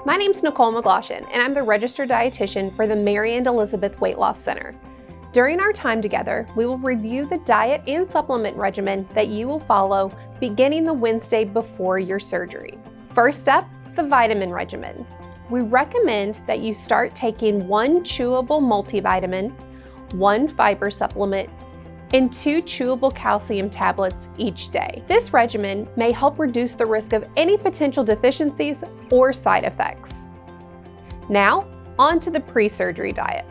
My name's Nicole McGloshin, and I'm the registered dietitian for the Mary and Elizabeth Weight Loss Center. During our time together, we will review the diet and supplement regimen that you will follow beginning the Wednesday before your surgery. First up, the vitamin regimen. We recommend that you start taking 1 chewable multivitamin, 1 fiber supplement, and 2 chewable calcium tablets each day. This regimen may help reduce the risk of any potential deficiencies or side effects. Now, on to the pre-surgery diet.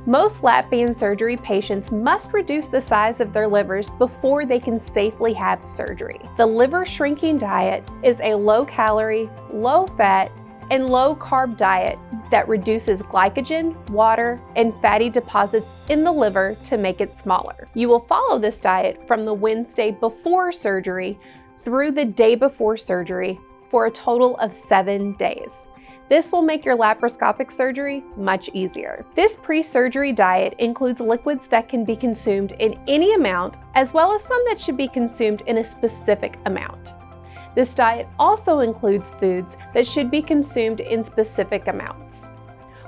Most lap band surgery patients must reduce the size of their livers before they can safely have surgery. The liver shrinking diet is a low-calorie, low-fat, and low-carb diet that reduces glycogen, water, and fatty deposits in the liver to make it smaller. You will follow this diet from the Wednesday before surgery through the day before surgery for a total of 7 days. This will make your laparoscopic surgery much easier. This pre-surgery diet includes liquids that can be consumed in any amount, as well as some that should be consumed in a specific amount. This diet also includes foods that should be consumed in specific amounts.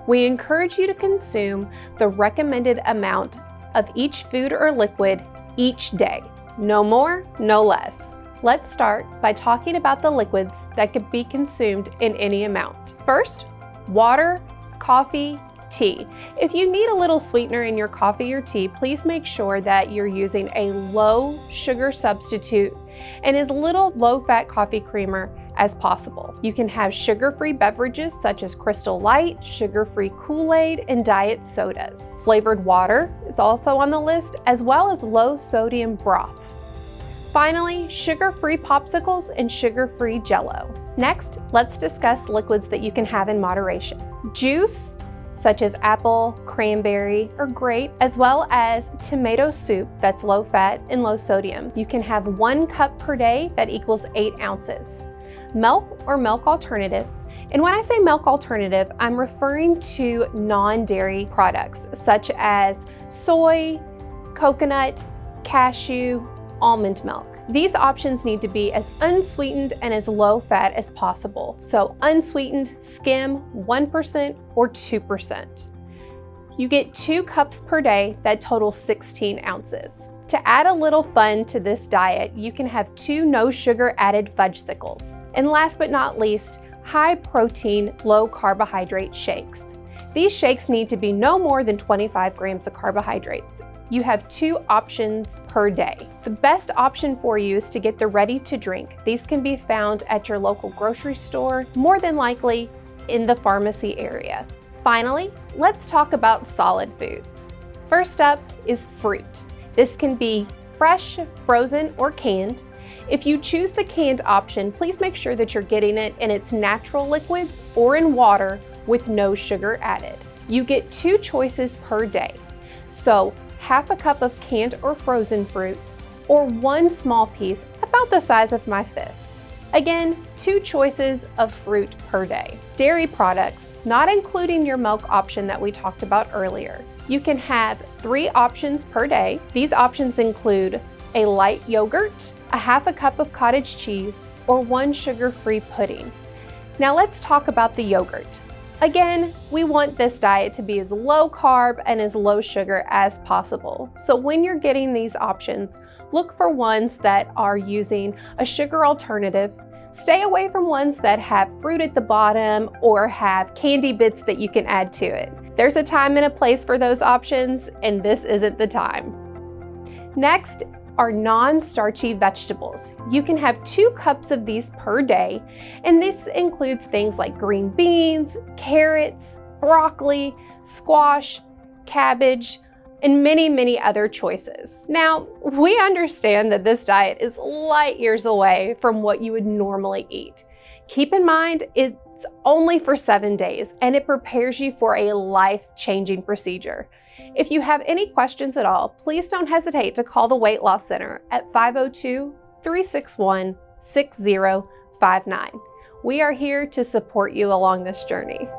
We encourage you to consume the recommended amount of each food or liquid each day. No more, no less. Let's start by talking about the liquids that could be consumed in any amount. First, water, coffee, tea. If you need a little sweetener in your coffee or tea, please make sure that you're using a low sugar substitute and as little low-fat coffee creamer as possible. You can have sugar-free beverages such as Crystal Light, sugar-free Kool-Aid, and diet sodas. Flavored water is also on the list, as well as low-sodium broths. Finally, sugar-free popsicles and sugar-free Jell-O. Next, let's discuss liquids that you can have in moderation. Juice, such as apple, cranberry, or grape, as well as tomato soup that's low fat and low sodium. You can have 1 cup per day that equals 8 ounces. Milk or milk alternative. And when I say milk alternative, I'm referring to non-dairy products such as soy, coconut, cashew, almond milk. These options need to be as unsweetened and as low fat as possible. So unsweetened, skim, 1% or 2%. You get 2 cups per day that total 16 ounces. To add a little fun to this diet, you can have 2 no sugar added fudgesicles. And last but not least, high protein, low carbohydrate shakes. These shakes need to be no more than 25 grams of carbohydrates. You have 2 options per day. The best option for you is to get the ready to drink. These can be found at your local grocery store, more than likely in the pharmacy area. Finally, let's talk about solid foods. First up is fruit. This can be fresh, frozen, or canned. If you choose the canned option, please make sure that you're getting it in its natural liquids or in water with no sugar added. You get 2 choices per day. So half a cup of canned or frozen fruit, or 1 small piece about the size of my fist. Again, 2 choices of fruit per day. Dairy products, not including your milk option that we talked about earlier. You can have 3 options per day. These options include a light yogurt, a half a cup of cottage cheese, or 1 sugar-free pudding. Now let's talk about the yogurt. Again, we want this diet to be as low carb and as low sugar as possible. So when you're getting these options, look for ones that are using a sugar alternative. Stay away from ones that have fruit at the bottom or have candy bits that you can add to it. There's a time and a place for those options, and this isn't the time. Next are non-starchy vegetables. You can have 2 cups of these per day, and this includes things like green beans, carrots, broccoli, squash, cabbage, and many, many other choices. Now, we understand that this diet is light years away from what you would normally eat. Keep in mind, it's only for 7 days, and it prepares you for a life-changing procedure. If you have any questions at all, please don't hesitate to call the Weight Loss Center at 502-361-6059. We are here to support you along this journey.